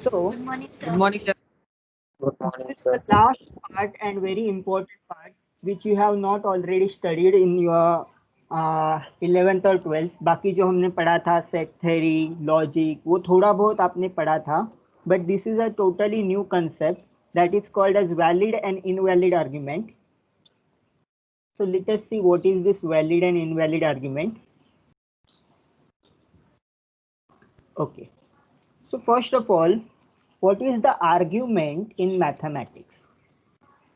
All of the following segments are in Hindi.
So, Good morning, Good sir. morning, sir. Good morning, the sir. last part and very important part which you have not already studied in your 11th और 12th, बाकी जो हमने पढ़ा था सेट थ्योरी लॉजिक वो थोड़ा बहुत आपने पढ़ा था, but this is a totally new concept that is called as valid and invalid argument. So let us see what is this valid and invalid argument. Okay, so first of all, what is the argument in mathematics?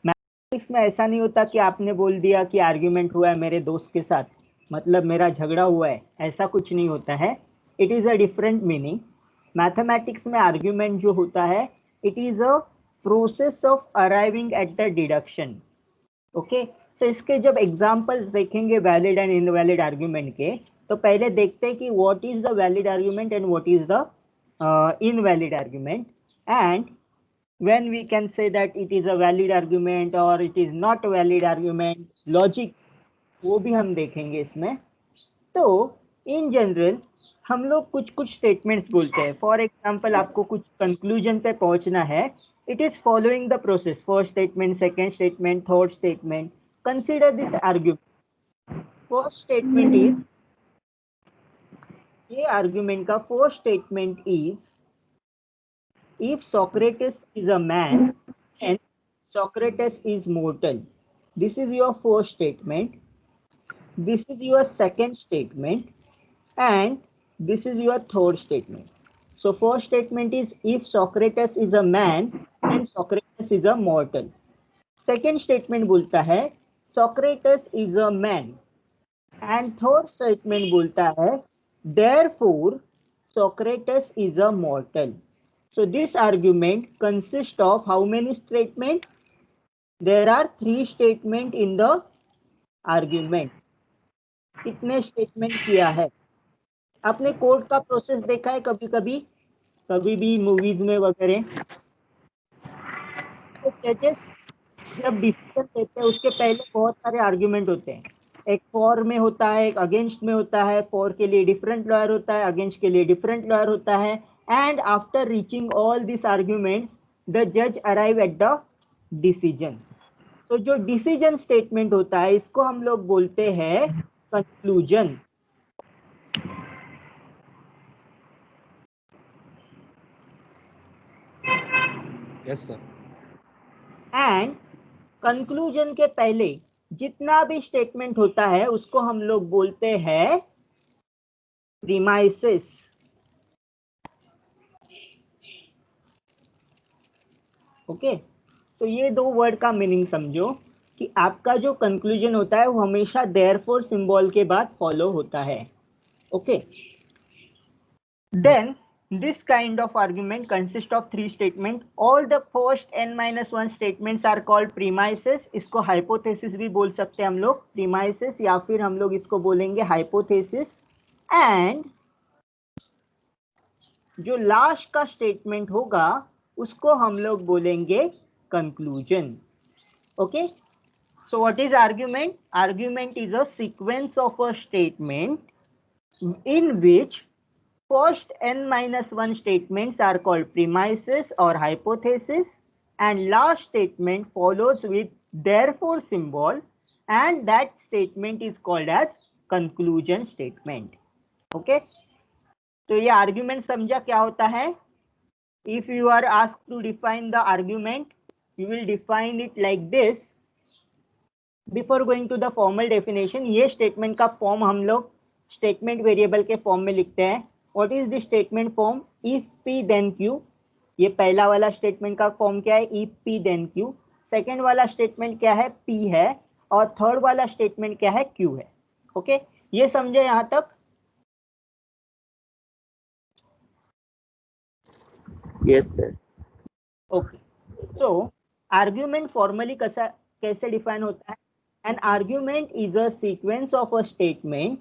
Mathematics में ऐसा नहीं होता कि आपने बोल दिया कि आर्ग्यूमेंट हुआ है मेरे दोस्त के साथ, मतलब मेरा झगड़ा हुआ है, ऐसा कुछ नहीं होता है. It is a different meaning. Mathematics में आर्ग्यूमेंट जो होता है, it is a process of arriving at the deduction. Okay, तो इसके जब एग्जांपल्स देखेंगे वैलिड एंड इनवैलिड आर्ग्यूमेंट के, तो पहले देखते हैं कि what is the valid argument and what is the invalid argument, and when we can say that it is a valid argument or it is not a valid argument, logic वो भी हम देखेंगे इसमें. तो इन जनरल हम लोग कुछ कुछ स्टेटमेंट्स बोलते हैं. फॉर एग्जांपल आपको कुछ कंक्लूजन पे पहुंचना है, it is following the process. First statement, second statement, third statement. Consider this argument. First statement is, ये आर्ग्यूमेंट का first statement is, if Socrates is a man and Socrates is mortal. This is your first statement. This is your second statement, and this is your third statement. So first statement is, if Socrates is a man and Socrates is a mortal. Second statement बोलता है Socrates is a man, and third statement बोलता है therefore Socrates is a mortal. So this argument consists of how many statements? There are 3 statements in the argument. कितने स्टेटमेंट किया है? आपने कोर्ट का प्रोसेस देखा है कभी कभी, कभी भी मूवीज में वगैरह? तो जजेस जब डिसीजन देते हैं उसके पहले बहुत सारे आर्ग्यूमेंट होते हैं. एक फॉर में होता है, एक अगेंस्ट में होता है. फॉर के लिए डिफरेंट लॉयर होता है, अगेंस्ट के लिए डिफरेंट लॉयर होता है. And after reaching all these arguments, the judge arrive at the decision. तो जो डिसीजन स्टेटमेंट होता है इसको हम लोग बोलते हैं conclusion. Yes, sir. And conclusion के पहले जितना भी स्टेटमेंट होता है उसको हम लोग बोलते हैं प्रीमाइसेस. ओके, तो ये दो वर्ड का मीनिंग समझो कि आपका जो कंक्लूजन होता है वो हमेशा देयरफॉर सिंबल के बाद फॉलो होता है. Okay, then this kind of argument consists of 3 statements. All the first n-1 statements are called premises. इसको hypothesis भी बोल सकते हैं हम लोग, premises, या फिर हम लोग इसको बोलेंगे hypothesis. And जो लास्ट का स्टेटमेंट होगा उसको हम लोग बोलेंगे conclusion. Okay, so what is argument? Argument is a sequence of a statement in which first n-1 statements are called premises or hypothesis, and last statement follows with therefore symbol, and that statement is called as conclusion statement. Okay, तो ये argument समझा क्या होता है? If you are asked to define the argument, you will define it like this. Before going to the formal definition, ये statement का form हम लोग statement variable के form में लिखते हैं. What is the statement form? If P then Q. ये पहला वाला स्टेटमेंट का फॉर्म क्या है? If P then Q. Second वाला स्टेटमेंट क्या है? P है. और थर्ड वाला स्टेटमेंट क्या है? Q है. ओके, ये समझे यहां तक? Yes, sir. ओके, सो आर्ग्यूमेंट फॉर्मली कैसे डिफाइन होता है? An argument is a sequence of a statement,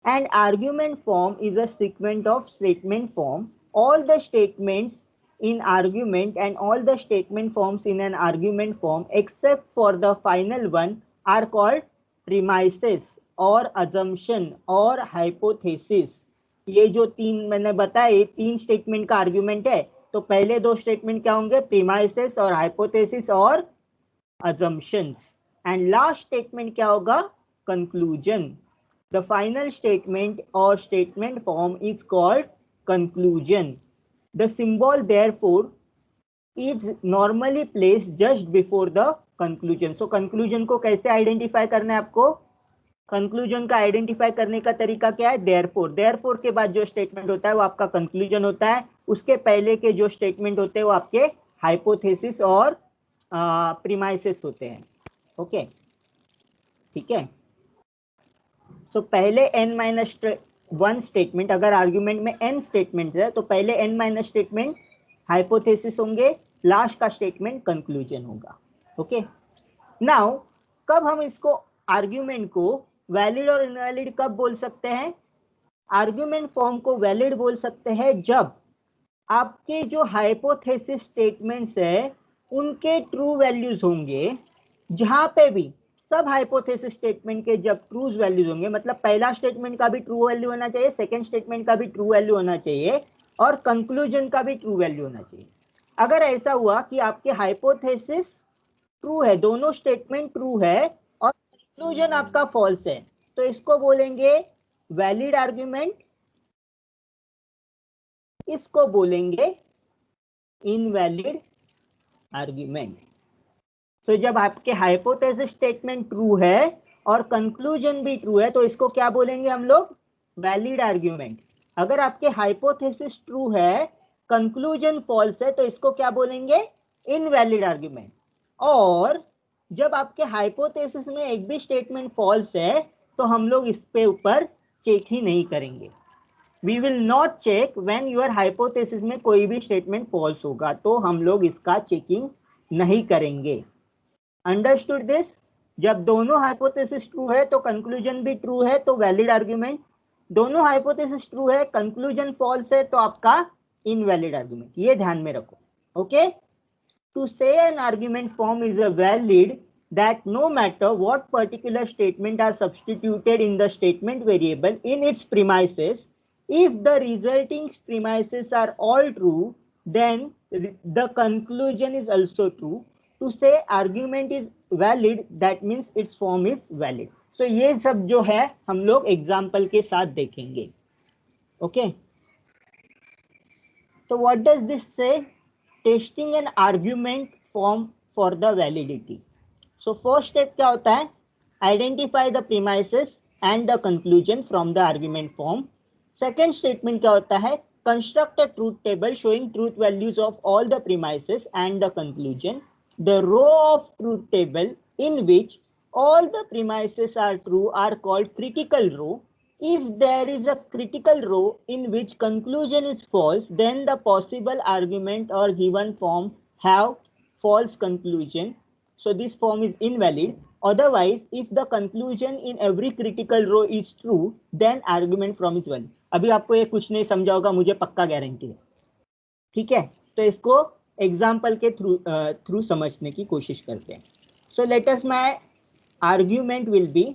and argument form is a sequence of statement form. All the statements in argument and all the statement forms in an argument form except for the final one are called premises or assumption or hypothesis. ये जो तीन मैंने बताया, 3 स्टेटमेंट का आर्ग्यूमेंट है, तो पहले दो स्टेटमेंट क्या होंगे, प्रीमाइसेस और हाइपोथेसिस और assumptions, एंड लास्ट स्टेटमेंट क्या होगा, कंक्लूजन. द फाइनल स्टेटमेंट और statement form is called conclusion. The symbol therefore is normally placed just before the conclusion. So conclusion को कैसे आइडेंटिफाई करना है आपको, कंक्लूजन का आइडेंटिफाई करने का तरीका क्या है, देयरफॉर. देयरफॉर के बाद जो स्टेटमेंट होता है वो आपका कंक्लूजन होता है. उसके पहले के जो स्टेटमेंट होते हैं वो आपके हाइपोथेसिस और प्रीमाइसेस होते हैं. ओके, ठीक है. सो पहले n-1 स्टेटमेंट, अगर आर्ग्यूमेंट में n स्टेटमेंट है तो पहले n- स्टेटमेंट हाइपोथेसिस होंगे, लास्ट का स्टेटमेंट कंक्लूजन होगा. ओके, नाउ कब हम इसको आर्ग्यूमेंट को वैलिड और इनवैलिड कब बोल सकते हैं, आर्ग्यूमेंट फॉर्म को वैलिड बोल सकते हैं जब आपके जो हाइपोथेसिस स्टेटमेंट्स है उनके ट्रू वैल्यूज होंगे. जहां पे भी सब हाइपोथेसिस स्टेटमेंट के जब ट्रू वैल्यूज होंगे, मतलब पहला स्टेटमेंट का भी ट्रू वैल्यू होना चाहिए, सेकंड स्टेटमेंट का भी ट्रू वैल्यू होना चाहिए और कंक्लूजन का भी ट्रू वैल्यू होना चाहिए. अगर ऐसा हुआ कि आपके हाइपोथेसिस ट्रू है, दोनों स्टेटमेंट ट्रू है और कंक्लूजन आपका फॉल्स है, तो इसको बोलेंगे वैलिड आर्ग्यूमेंट, इसको बोलेंगे इनवैलिड आर्ग्यूमेंट. तो जब आपके हाइपोथेसिस स्टेटमेंट ट्रू है और कंक्लूजन भी ट्रू है तो इसको क्या बोलेंगे हम लोग, वैलिड आर्ग्यूमेंट. अगर आपके हाइपोथेसिस ट्रू है, कंक्लूजन फॉल्स है, तो इसको क्या बोलेंगे, इनवैलिड आर्ग्यूमेंट. और जब आपके हाइपोथेसिस में एक भी स्टेटमेंट फॉल्स है तो हम लोग इस पे ऊपर चेक ही नहीं करेंगे. We will not check when your hypothesis में कोई भी स्टेटमेंट फॉल्स होगा, तो हम लोग इसका चेकिंग नहीं करेंगे. Understood this. जब दोनों हाइपोथेसिस ट्रू है तो कंक्लूजन भी ट्रू है तो वैलिड आर्ग्यूमेंट, दोनों हाइपोथेसिस ट्रू है कंक्लूजन फॉल्स है तो आपका इनवैलिड आर्ग्यूमेंट. ये ध्यान में रखो. ओके, टू से an argument form is a valid that no matter what particular statement are substituted in the statement variable in its premises, if the resulting premises are all true, then the conclusion is also true. To say argument is valid, that means its form is valid. So ये सब जो है हम लोग एग्जाम्पल के साथ देखेंगे. Okay, so what does this say, testing an argument form for the validity. So first step क्या होता है, identify the premises and the conclusion from the argument form. Second statement क्या होता है, construct a truth table showing truth values of all the premises and the conclusion. The row of truth table in which all the premises are true are called critical row. If there is a critical row in which conclusion is false, then the possible argument or given form have false conclusion. So this form is invalid. Otherwise, if the conclusion in every critical row is true, then argument form is valid. अभी आपको ये कुछ नहीं समझा होगा, मुझे पक्का गारंटी है. ठीक है, तो इसको एग्जाम्पल के थ्रू समझने की कोशिश करते हैं. So let us, my argument will be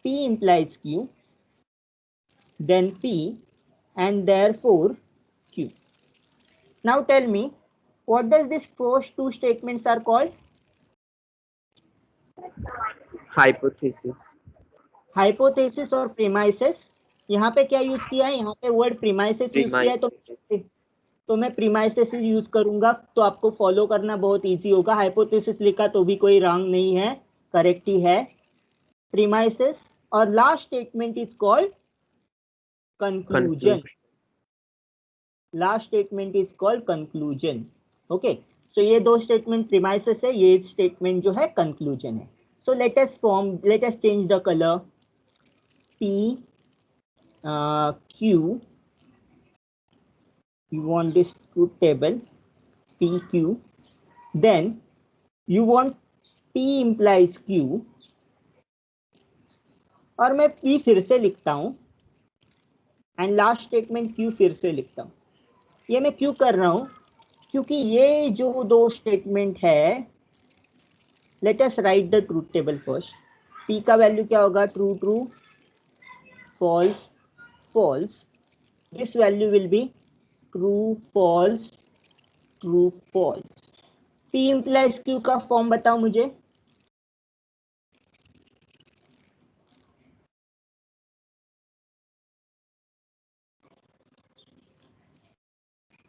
P implies Q, then P, and therefore Q. Now tell me, what does this first two statements are called? Hypothesis. Hypothesis और प्रीमाइसेस. यहाँ पे क्या यूज किया है, यहाँ पे वर्ड प्रीमाइसेस यूज किया है, तो मैं प्रीमाइसेस यूज करूंगा तो आपको फॉलो करना बहुत इजी होगा. हाइपोथेसिस लिखा तो भी कोई रॉन्ग नहीं है, करेक्ट ही है. प्रीमाइसेस और last statement is called conclusion. Last statement is called conclusion. Okay, so ये दो स्टेटमेंट प्रीमाइसेस है, ये स्टेटमेंट जो है कंक्लूजन है. So let us change the color. P, Q, you want this truth table, P, Q, then you want P implies Q, और मैं P फिर से लिखता हूं एंड लास्ट स्टेटमेंट Q फिर से लिखता हूं. ये मैं क्यों कर रहा हूं, क्योंकि ये जो दो स्टेटमेंट है, let us write the truth table first. P का वैल्यू क्या होगा, true true, false false. This value will be true false true false. P implies Q का फॉर्म बताओ मुझे।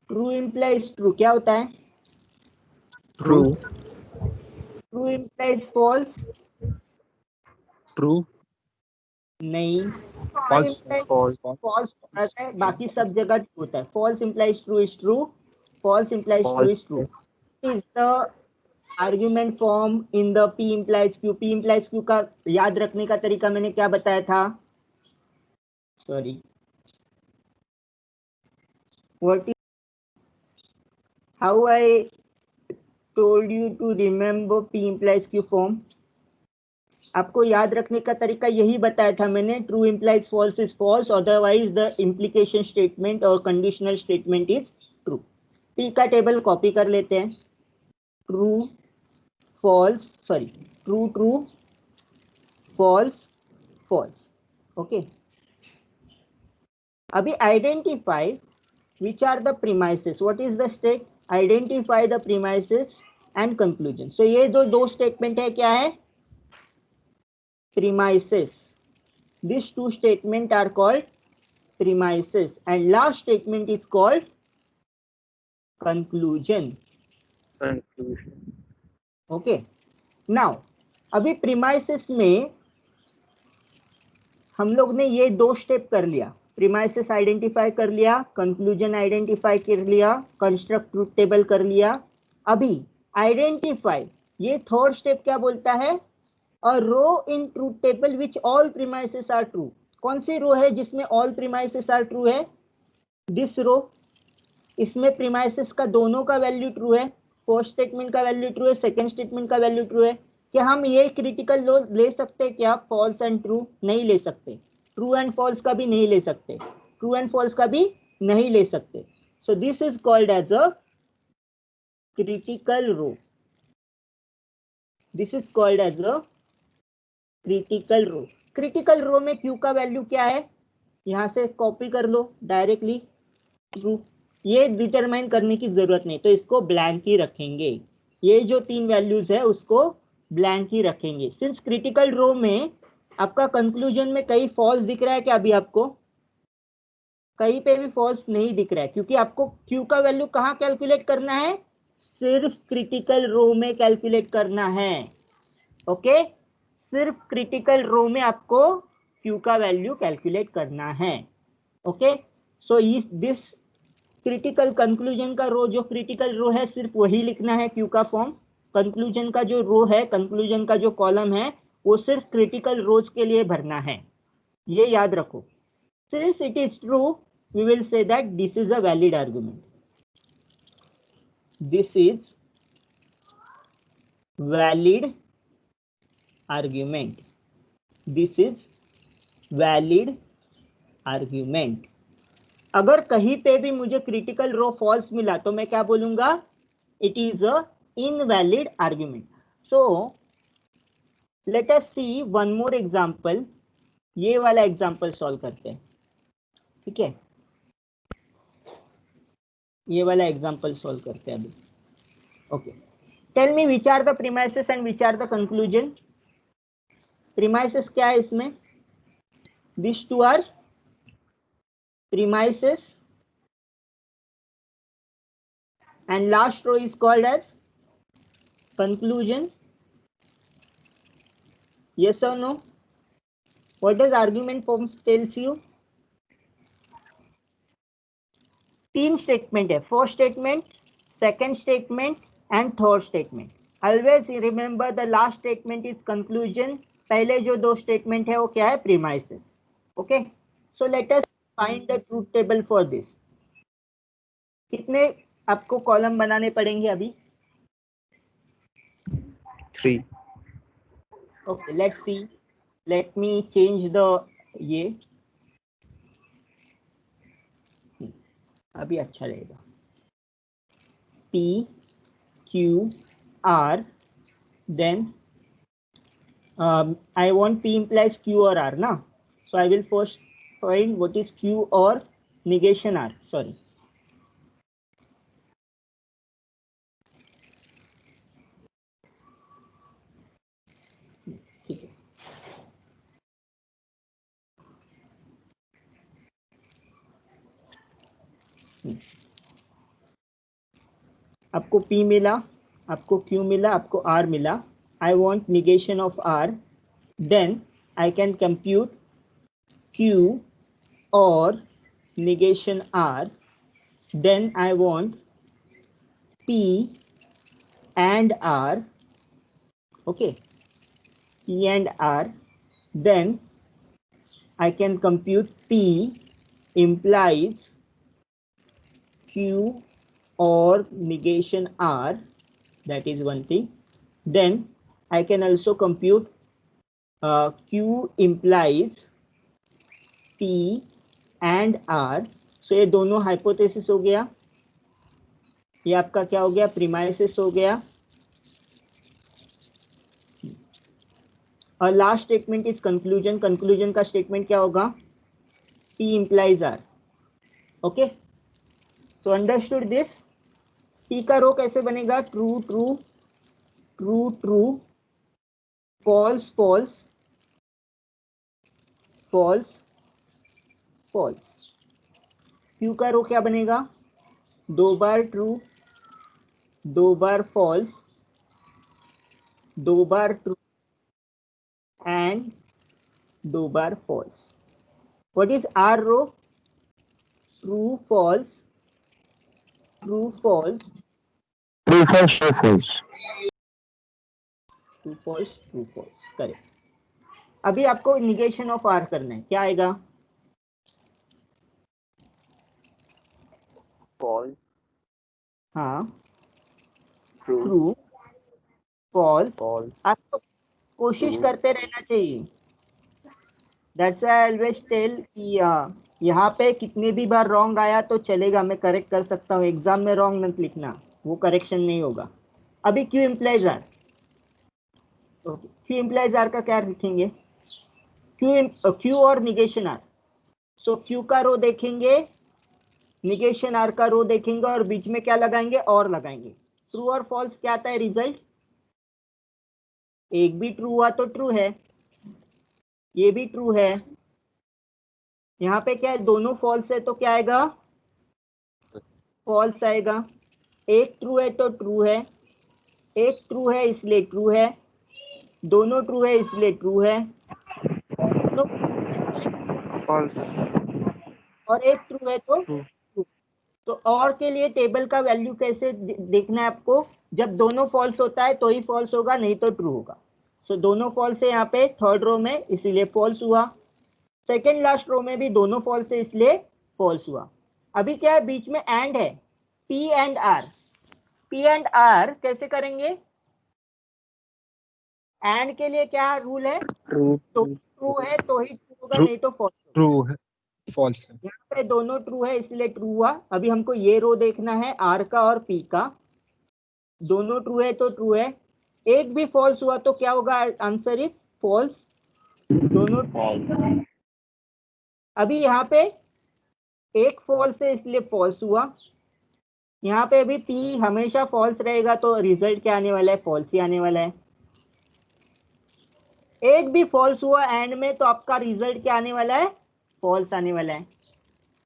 ट्रू implies ट्रू क्या होता है? True. True implies false True. नहीं, False. False. फॉल्स आता है, बाकी सब जगह ट्रू होता है। False implies true is true, false implies true False. Is true. Is the argument form in the P implies Q। P implies Q का याद रखने का तरीका मैंने क्या बताया था? Sorry, what is, how I told you to remember P implies Q form? आपको याद रखने का तरीका यही बताया था मैंने। True implies false is false, otherwise the implication statement और conditional statement is true. P का टेबल कॉपी कर लेते हैं। True false, sorry, true true false false. Okay, अभी identify which are the premises, what is the state, identify the premises and conclusion। so ये जो दो स्टेटमेंट है क्या है? premises। these two statements are called premises and last statement is called conclusion। Conclusion. okay, now अभी premises में हम लोग ने ये दो स्टेप कर लिया। प्रीमाइसेस आइडेंटिफाई कर लिया, कंक्लूजन आइडेंटिफाई कर लिया, कंस्ट्रक्ट ट्रूथ टेबल कर लिया। अभी आइडेंटिफाई, ये थर्ड स्टेप क्या बोलता है? A row in truth table which all premises are true. कौन सी रो है जिसमें ऑल प्रीमाइसेस आर ट्रू है? This row. इसमें प्रीमाइसेस का दोनों का वैल्यू ट्रू है। फर्स्ट स्टेटमेंट का वैल्यू ट्रू है, सेकंड स्टेटमेंट का वैल्यू ट्रू है। क्या हम ये क्रिटिकल रो ले सकते हैं क्या? फॉल्स एंड ट्रू नहीं ले सकते, ट्रू एंड फॉल्स का भी नहीं ले सकते, ट्रू एंड फॉल्स का भी नहीं ले सकते। So this is called as a critical row. This is called as a critical row. Critical row में क्यू का वैल्यू क्या है? यहां से कॉपी कर लो डायरेक्टली, ट्रू। ये डिटरमाइन करने की जरूरत नहीं, तो इसको ब्लैंक ही रखेंगे। ये जो तीन वैल्यूज है उसको ब्लैंक ही रखेंगे। सिंस क्रिटिकल रो में आपका कंक्लूजन में कहीं फॉल्स दिख रहा है क्या? अभी आपको कहीं पे भी फॉल्स नहीं दिख रहा है, क्योंकि आपको क्यू का वैल्यू कहाँ कैलकुलेट करना है? सिर्फ क्रिटिकल रो में कैलकुलेट करना है। ओके, सिर्फ क्रिटिकल रो में आपको क्यू का वैल्यू कैलकुलेट करना है। Okay, so this critical conclusion का रो, जो क्रिटिकल रो है सिर्फ वही लिखना है क्यू का फॉर्म। कंक्लूजन का जो रो है, कंक्लूजन का जो कॉलम है, वो सिर्फ क्रिटिकल रोज के लिए भरना है। ये याद रखो। Since it is true, we will say that this is a valid argument. This is valid argument. This is valid argument. अगर कहीं पे भी मुझे क्रिटिकल रो फॉल्स मिला तो मैं क्या बोलूंगा? It is a invalid argument. So let us see one more example. ये वाला एग्जांपल सॉल्व करते हैं, ठीक है? ये वाला एग्जांपल सॉल्व करते हैं अभी। Okay, tell me which are the premises and which are the conclusion. Premises क्या है इसमें? This two are premises and last row is called as conclusion. Yes or no? What does argument form tells you? तीन स्टेटमेंट है, first statement, second statement and third statement. Always remember the last statement is conclusion. पहले जो दो स्टेटमेंट है वो क्या है? Premises. Okay, so let us find the truth table for this. कितने आपको कॉलम बनाने पड़ेंगे अभी? 3. Okay, let's see. Let me change the ये अभी अच्छा रहेगा। P Q R, then I want P implies Q or R ना, so I will first find what is Q or negation R. Sorry, आपको P मिला, आपको Q मिला, आपको R मिला. I want negation of R. Then I can compute Q or negation R. Then I want P and R. Okay, P and R. Then I can compute P implies Q or negation R. That is one thing. Then I can also compute Q implies P and R. So ये दोनों हाइपोथेसिस हो गया. ये आपका क्या हो गया? प्रीमाइसिस हो गया. और last statement is conclusion. Conclusion का स्टेटमेंट क्या होगा? P implies R. ओके, तो अंडरस्टूड दिस. P का रो कैसे बनेगा? True true true true, false false false false. Q का रो क्या बनेगा? 2 बार ट्रू, 2 बार फॉल्स, 2 बार ट्रू एंड 2 बार false. What is R row? True false true false True, false, true, false. True false true false. Correct. अभी आपको निगेशन ऑफ R करना है. क्या आएगा? false, हाँ, true, ट्रू फॉल्स. false, आपको कोशिश true, करते रहना चाहिए. दैट्स आई ऑलवेज टेल कि यहाँ पे कितने भी बार रॉन्ग आया तो चलेगा, मैं करेक्ट कर सकता हूँ. एग्जाम में रॉन्ग मत लिखना, वो करेक्शन नहीं होगा. अभी Q implies R. Okay, Q implies R का क्या लिखेंगे? Q और निगेशन R. सो Q का रो देखेंगे, निगेशन R का रो देखेंगे और बीच में क्या लगाएंगे? और लगाएंगे. ट्रू और फॉल्स क्या आता है रिजल्ट? एक भी ट्रू हुआ तो ट्रू है, ये भी ट्रू है. यहाँ पे क्या है? दोनों फॉल्स है तो क्या आएगा? फॉल्स आएगा. एक ट्रू है तो ट्रू है, एक ट्रू है इसलिए ट्रू है, दोनों ट्रू है इसलिए ट्रू है, दोनों false, और एक ट्रू है तो true, true. तो और के लिए टेबल का वैल्यू कैसे देखना है आपको? जब दोनों फॉल्स होता है तो ही फॉल्स होगा, नहीं तो ट्रू होगा. सो दोनों फॉल्स है यहाँ पे थर्ड रो में, इसीलिए फॉल्स हुआ. सेकेंड लास्ट रो में भी दोनों फॉल्स है इसलिए फॉल्स हुआ. अभी क्या है? बीच में एंड है, P and R. P and R कैसे करेंगे? एंड के लिए क्या रूल है? true, तो true, ट्रू है तो ही ट्रू होगा, True. नहीं तो फॉल्स होगा. True है, false है. यहाँ पे दोनों ट्रू है इसलिए ट्रू हुआ. अभी हमको ये रो देखना है R का और P का. दोनों ट्रू है तो ट्रू है, एक भी फॉल्स हुआ तो क्या होगा? Answer is false. दोनों false, अभी यहाँ पे एक फॉल्स है इसलिए फॉल्स हुआ. यहाँ पे भी P हमेशा फॉल्स रहेगा तो रिजल्ट क्या आने वाला है? फॉल्स ही आने वाला है. एक भी फॉल्स हुआ एंड में तो आपका रिजल्ट क्या आने वाला है? फॉल्स आने वाला है.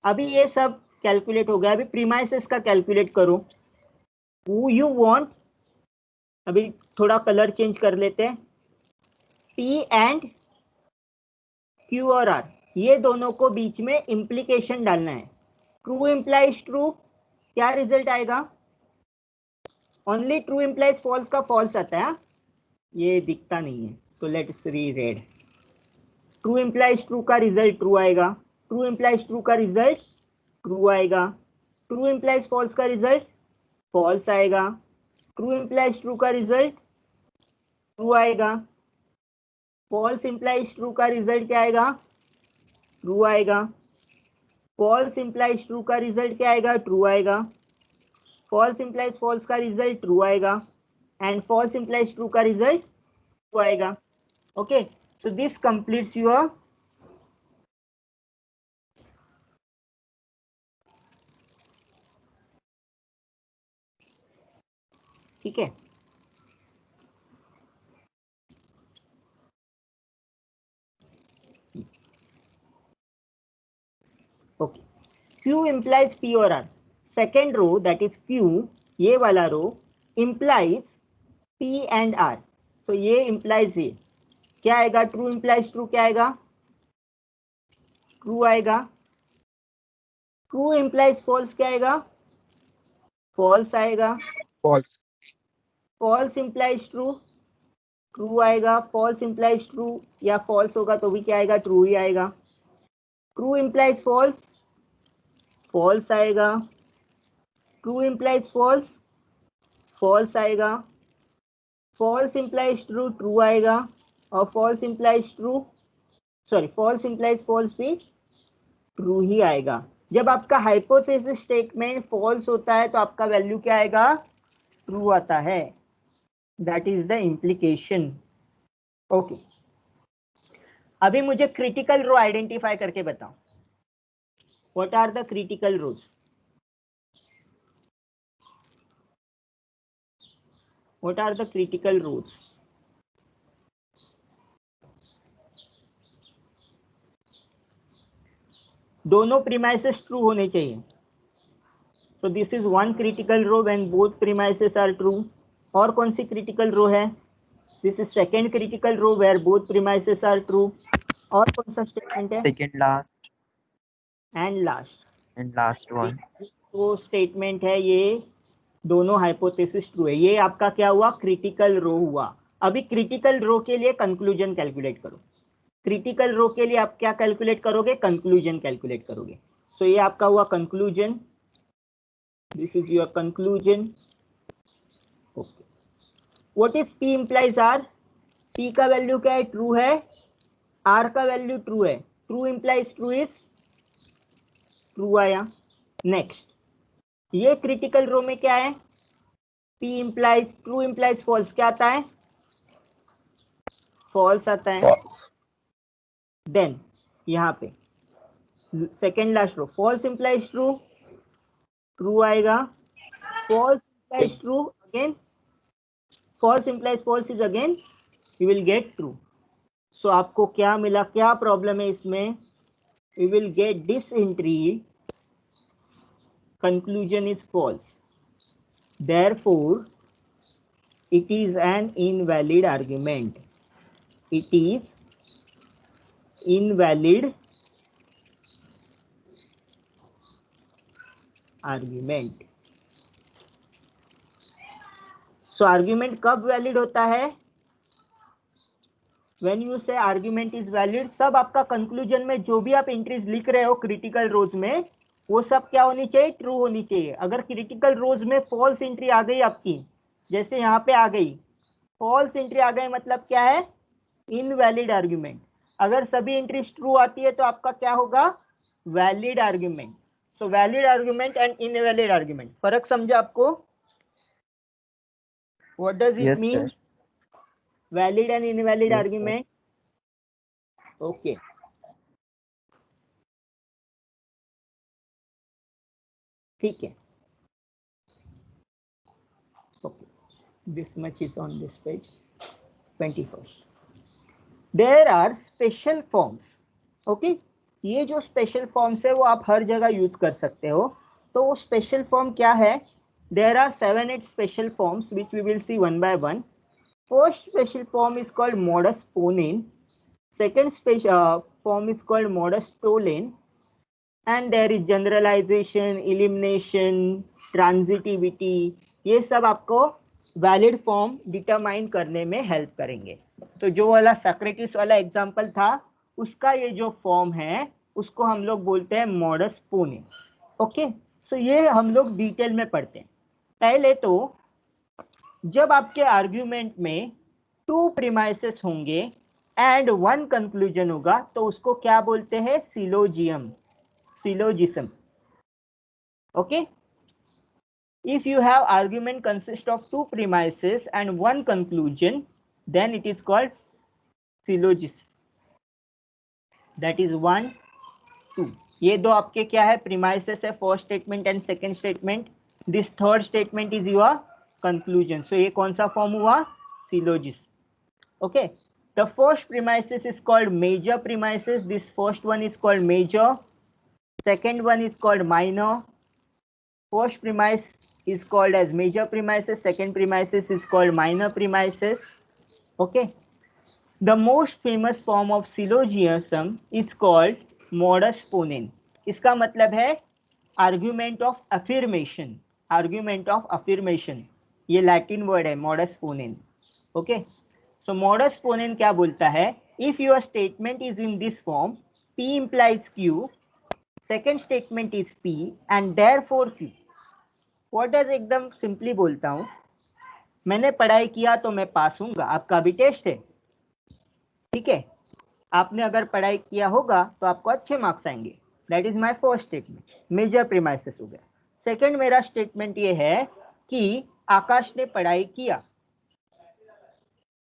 अभी ये सब कैलकुलेट हो गया. अभी प्रीमाइसेस का कैलकुलेट करो. यू वांट, अभी थोड़ा कलर चेंज कर लेते हैं. P एंड Q और R, ये दोनों को बीच में इंप्लीकेशन डालना है. ट्रू इम्प्लाइज ट्रू, क्या रिजल्ट आएगा? ओनली ट्रू इम्प्लाइज फॉल्स का फॉल्स आता है. ये दिखता नहीं है तो लेट्स रीरेड. ट्रू इम्प्लाइज ट्रू का रिजल्ट ट्रू आएगा, ट्रू इम्प्लाइज ट्रू का रिजल्ट ट्रू आएगा, ट्रू इम्प्लाइज फॉल्स का रिजल्ट फॉल्स आएगा, ट्रू इम्प्लाइज ट्रू का रिजल्ट ट्रू आएगा, फॉल्स इम्प्लाइज ट्रू का रिजल्ट क्या आएगा? ट्रू आएगा. फॉल्स इम्प्लाइज ट्रू का रिजल्ट क्या आएगा? ट्रू आएगा. फॉल्स इम्प्लाइज फॉल्स का रिजल्ट ट्रू आएगा एंड फॉल्स इम्प्लाइज ट्रू का रिजल्ट ट्रू आएगा. Okay, so this completes your ठीक है. ओके, Q implies P और R. Second row that is Q, ये वाला रो implies P and R. So ये implies ये क्या आएगा, ट्रू implies ट्रू क्या आएगा, ट्रू आएगा. ट्रू implies फॉल्स क्या आएगा, फॉल्स आएगा. False. False implies true, true आएगा. फॉल्स implies ट्रू या फॉल्स होगा तो भी क्या आएगा, ट्रू ही आएगा. ट्रू implies फॉल्स, फॉल्स आएगा. ट्रू implies फॉल्स, फॉल्स आएगा. फॉल्स implies ट्रू, ट्रू आएगा. और false implies true, sorry false implies false भी ट्रू ही आएगा. जब आपका हाइपोथेसिस स्टेटमेंट फॉल्स होता है तो आपका वैल्यू क्या आएगा, ट्रू आता है. That is the implication. Okay, अभी मुझे क्रिटिकल रो आइडेंटिफाई करके बताओ. What are the critical rows? What are the critical rows? दोनों प्रीमाइसेस ट्रू होने चाहिए. So this is one critical row when both premises are true. और कौन सी क्रिटिकल रो है? This is second critical row where both premises are true. और कौन सा स्टेटमेंट है? Second last एंड लास्ट. and last one. तो स्टेटमेंट है ये दोनों हाइपोथेसिस ट्रू है. ये आपका क्या हुआ, क्रिटिकल रो हुआ. अभी क्रिटिकल रो के लिए कंक्लूजन कैलकुलेट करो. क्रिटिकल रो के लिए आप क्या कैलकुलेट करोगे, कंक्लूजन कैलकुलेट करोगे. सो ये आपका हुआ conclusion. This is your conclusion. Okay, what is P implies R? P का वैल्यू क्या है, ट्रू है. R का वैल्यू ट्रू है. True implies true is true आया. नेक्स्ट, ये क्रिटिकल रो में क्या है, P implies true implies false क्या आता है, फॉल्स आता है. False. देन यहाँ पे second last row false implies true, true आएगा. False implies true again, false implies false is again you will get true. So आपको क्या मिला, क्या प्रॉब्लम है इसमें, you will get this entry conclusion is false. Therefore, it is an invalid argument. It is invalid argument. So argument कब valid होता है? When you say argument is valid, सब आपका conclusion में जो भी आप एंट्रीज लिख रहे हो क्रिटिकल रोज में, वो सब क्या होनी चाहिए, ट्रू होनी चाहिए. अगर क्रिटिकल रोज में फॉल्स एंट्री आ गई आपकी, जैसे यहाँ पे आ गई फॉल्स एंट्री आ गई, मतलब क्या है, इनवैलिड आर्ग्यूमेंट. अगर सभी एंट्रीज ट्रू आती है तो आपका क्या होगा, valid argument. So valid argument and invalid argument, फर्क समझा आपको? What does it Yes, mean, sir. Valid and invalid Yes, sir. Argument? Okay, ठीक है. Okay, this much is on this page. 21st. There are special forms. Okay, ये जो स्पेशल फॉर्म्स है वो आप हर जगह यूज कर सकते हो. तो वो स्पेशल फॉर्म क्या है? There are 7-8 special forms which we will see one by one. First special form is called modus ponens. Second special form is called modus tollens. And there is generalization, elimination, transitivity. ये सब आपको वैलिड फॉर्म डिटरमाइन करने में हेल्प करेंगे. तो जो वाला सॉक्रेटिस वाला एग्जांपल था, उसका ये जो फॉर्म है उसको हम लोग बोलते हैं मॉडस पोनेंस. ओके, सो ये हम लोग डिटेल में पढ़ते हैं. पहले तो जब आपके आर्ग्यूमेंट में 2 प्रीमाइसेस होंगे एंड 1 कंक्लूजन होगा तो उसको क्या बोलते हैं, सिलोजियम, syllogism. Okay, if you have argument consist of 2 premises and 1 conclusion, then it is called syllogism. That is 1, 2. ये दो आपके क्या है, premises है, first statement and second statement. This third statement is your conclusion. So ये कौन सा फॉर्म हुआ, syllogism. Okay, the first premises is called major premises. This first one is called major. Second one is called minor. First premise is called as major premises, second premises is called minor premises. Okay. The most famous form of syllogism is called modus ponens. इसका मतलब है argument of affirmation. Argument of affirmation. ये लैटिन वर्ड है modus ponens. Okay. So modus ponens क्या बोलता है? If your statement is in this form, P implies Q, second statement is P and therefore Q. What does एकदम सिंपली बोलता हूं, मैंने पढ़ाई किया तो मैं पास हूंगा. आपका भी टेस्ट है, ठीक है. आपने अगर पढ़ाई किया होगा तो आपको अच्छे मार्क्स आएंगे. That is my first statement, major premises हो गया. सेकंड मेरा स्टेटमेंट ये है कि आकाश ने पढ़ाई किया,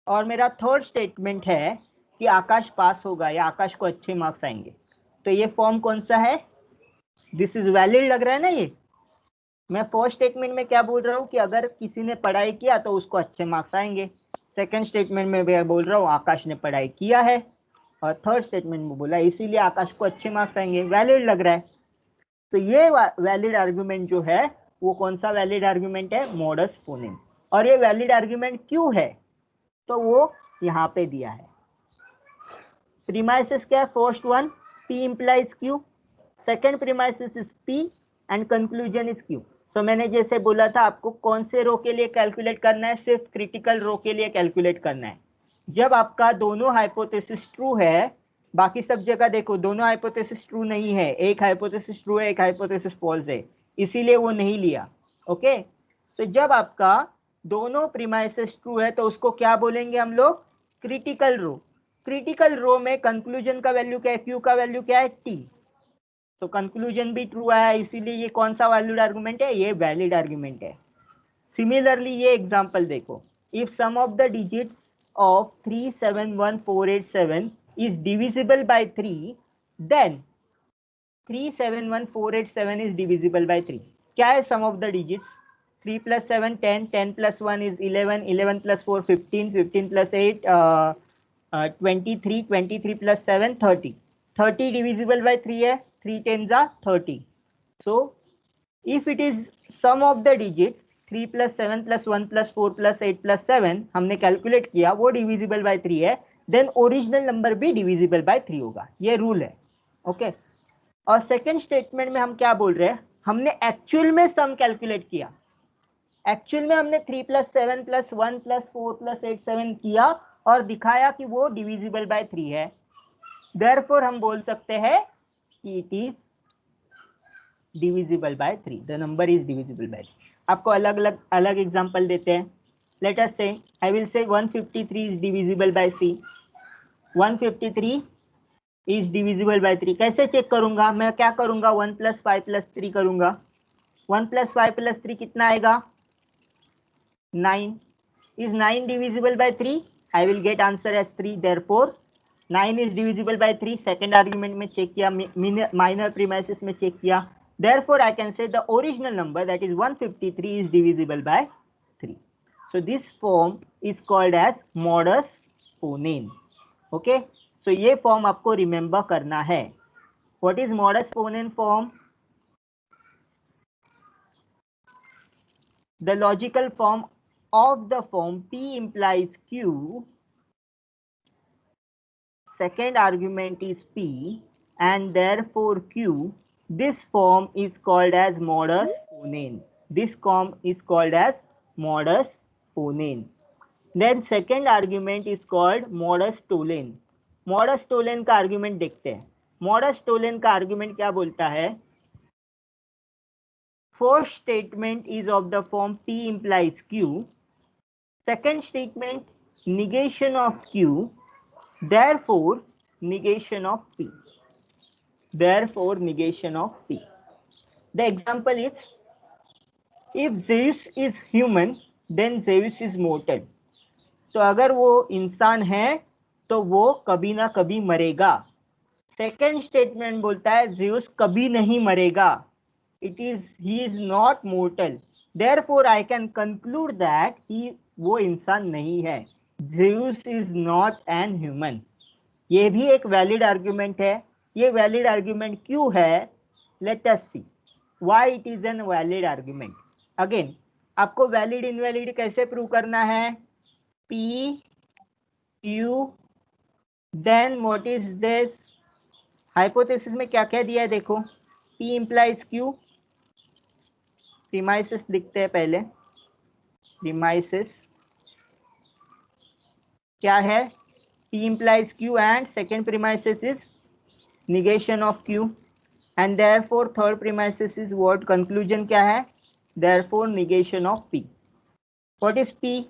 और मेरा थर्ड स्टेटमेंट है कि आकाश पास होगा या आकाश को अच्छे मार्क्स आएंगे. तो ये फॉर्म कौन सा है? दिस इज वैलिड लग रहा है ना. ये मैं फर्स्ट स्टेटमेंट में क्या बोल रहा हूँ कि अगर किसी ने पढ़ाई किया तो उसको अच्छे मार्क्स आएंगे. सेकंड स्टेटमेंट में मैं बोल रहा हूँ आकाश ने पढ़ाई किया है, और थर्ड स्टेटमेंट में बोला इसीलिए आकाश को अच्छे मार्क्स आएंगे. वैलिड लग रहा है. तो ये वैलिड आर्गुमेंट जो है वो कौन सा वैलिड आर्गुमेंट है? मॉडस पोनेंस. और ये वैलिड आर्गुमेंट क्यों है तो वो यहाँ पे दिया है. प्रीमाइसेस क्या है? First one P implies Q, second premises is P and conclusion is Q. तो मैंने जैसे बोला था आपको कौन से रो के लिए कैलकुलेट करना है? सिर्फ क्रिटिकल रो के लिए कैलकुलेट करना है. जब आपका दोनों हाइपोथेसिस ट्रू है, बाकी सब जगह देखो दोनों हाइपोथेसिस ट्रू नहीं है, एक हाइपोथेसिस ट्रू है एक हाइपोथेसिस फॉल्स है, इसीलिए वो नहीं लिया. ओके. तो जब आपका दोनों प्रीमाइसेस ट्रू है तो उसको क्या बोलेंगे हम लोग? Critical row. क्रिटिकल रो में कंक्लूजन का वैल्यू क्या है? Q का वैल्यू क्या है? T. तो कंक्लूजन भी ट्रू आया, इसीलिए ये कौन सा वैलिड आर्गुमेंट है? ये वैलिड आर्गुमेंट है. सिमिलरली ये एग्जांपल देखो, if sum of the digits of 371487 is divisible by 3, then 371487 is divisible by 3. क्या है sum of the digits? 3 plus 7 10, 10 plus 1 is 11, 11 plus 4 15, 15 plus 8 23, 23 plus 7 30. 30 divisible by 3 है, 3 tens are 30. So if it is sum of the digits 3 plus 7 plus 1 plus 4 plus 8 plus 7 हमने कैलकुलेट किया, वो डिविजिबल बाय 3 है, देन ओरिजिनल नंबर भी डिविजिबल बाय 3 होगा. ये रूल है. ओके. और सेकेंड स्टेटमेंट में हम क्या बोल रहे हैं? हमने एक्चुअल में सम कैलकुलेट किया. एक्चुअल में हमने 3 plus 7 plus 1 plus 4 plus 8 7 किया और दिखाया कि वो डिविजिबल बाय 3 है. देयरफॉर हम बोल सकते हैं कि it is divisible by 3. The number is divisible by 3. आपको अलग एग्जांपल देते हैं. लेट अस से आई विल से 153 is divisible bye C. 153 is divisible by 3. कैसे चेक करूंगा? मैं क्या करूंगा? 1 plus 5 plus 3 करूंगा. 1 plus 5 plus 3 कितना आएगा? 9. Is 9 divisible by 3? I will get answer as 3. Therefore 9 is divisible by 3. Second argument में चेक किया, minor premises में चेक किया. Therefore I can say the original number, that is 153, is divisible by 3. So this form is called as modus ponens. Okay. So ये form आपको remember करना है. What is modus ponens form? The logical form of the form P implies Q, second argument is P and therefore Q. This form is called as modus ponens. This form is called as modus ponens. Then second argument is called modus tollens. Modus tollens का argument देखते हैं. Modus tollens का argument क्या बोलता है? First statement is of the form P implies Q. Second statement, negation of Q, therefore negation of P. Therefore negation of P. The example is, if Zeus is human, then Zeus is mortal. तो अगर वो इंसान है तो वो कभी ना कभी मरेगा. सेकेंड स्टेटमेंट बोलता है Zeus कभी नहीं मरेगा. He is not mortal. Therefore I can conclude that वो इंसान नहीं है. Zeus is not an human. ये भी एक वैलिड आर्ग्यूमेंट है. ये वैलिड आर्ग्यूमेंट क्यों है? Let us see. why it is an valid argument. Again, आपको वैलिड इनवैलिड कैसे प्रूव करना है? P Q, then what is this? Hypothesis में क्या क्या दिया है देखो, P implies Q, प्रीमाइसिस लिखते हैं पहले, प्रीमाइसिस क्या है? P implies Q and second premises is negation of Q, and therefore third premises is what? Conclusion क्या है? Therefore negation of P. What is P?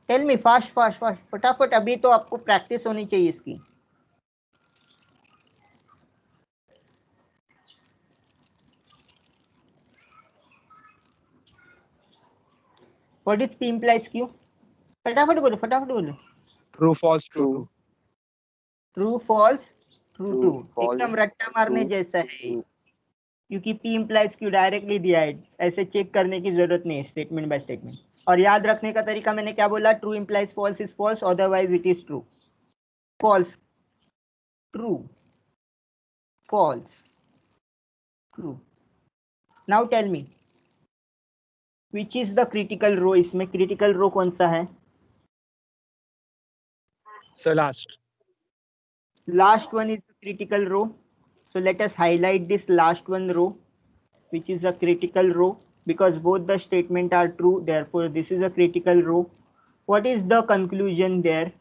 Tell me fast fast fast, फटाफट, अभी तो आपको प्रैक्टिस होनी चाहिए इसकी. What is P implies Q? फटाफट बोलो, फटाफट बोलो. True, false, true, True. true. True false true True, true, false, एकदम रट्टा मारने true, जैसा है, true. क्योंकि P implies Q डायरेक्टली दिया है, ऐसे चेक करने की जरूरत नहीं है स्टेटमेंट बाय स्टेटमेंट. और याद रखने का तरीका मैंने क्या बोला? True implies false is false, otherwise it is true. False, true, false, true. Now tell me, which is the critical row? इसमें critical row कौन सा है? So last. Last one is the critical row. So let us highlight this last one row, which is a critical row, because both the statement are true, therefore this is a critical row. What is the conclusion there?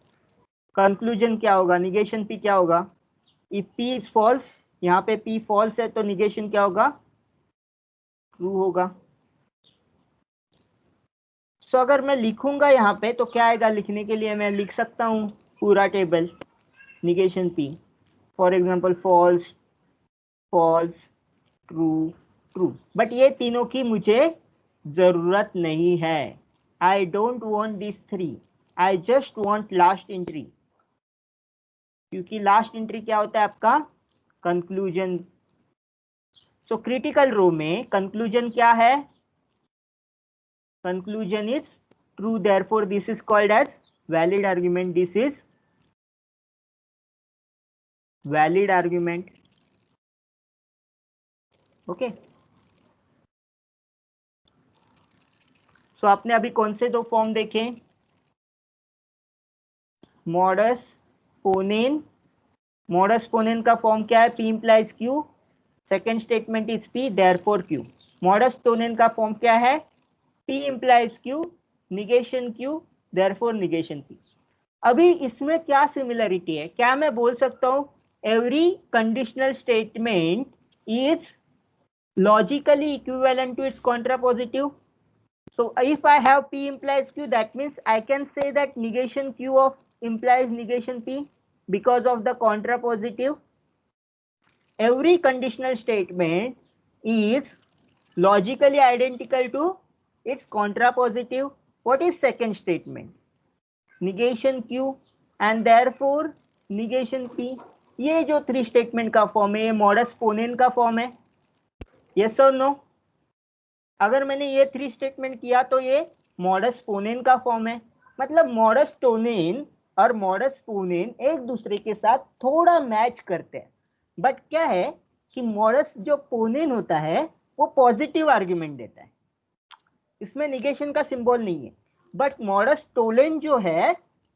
Conclusion क्या होगा? Negation P क्या होगा? If P is false, यहाँ पे P false है तो negation क्या होगा? True होगा. So अगर मैं लिखूंगा यहाँ पे तो क्या आएगा? लिखने के लिए मैं लिख सकता हूँ पूरा table, negation P. For example, false, false, true, true. But ये तीनों की मुझे जरूरत नहीं है. I don't want these three. I just want last entry. क्योंकि लास्ट एंट्री क्या होता है आपका? कंक्लूजन. सो क्रिटिकल रो में कंक्लूजन क्या है? Conclusion is true, therefore this is called as valid argument. This is valid argument. Okay. So आपने अभी कौन से दो फॉर्म देखे? Modus पोनेन. Modus ponens form क्या है? P implies Q, second statement is P, therefore Q. Modus ponens form क्या है? P implies Q, negation Q, therefore negation P. अभी इसमें क्या सिमिलरिटी है? क्या मैं बोल सकता हूँ every conditional statement is logically equivalent to its contrapositive? So if I have P implies Q, that means I can say that negation Q of implies negation P because of the contrapositive. Every conditional statement is logically identical to its contrapositive. What is second statement? Negation Q and therefore negation P. ये जो थ्री स्टेटमेंट का फॉर्म है, ये मॉडस पोनेन का फॉर्म है. यस और नो? अगर मैंने ये थ्री स्टेटमेंट किया तो ये मॉडस पोनेन का फॉर्म है. मतलब मॉडस टोनेन और मॉडस पोनेन एक दूसरे के साथ थोड़ा मैच करते हैं. बट क्या है कि मॉडस जो पोनेन होता है वो पॉजिटिव आर्ग्यूमेंट देता है, इसमें निगेशन का सिंबल नहीं है. बट मॉडस टोलेन जो है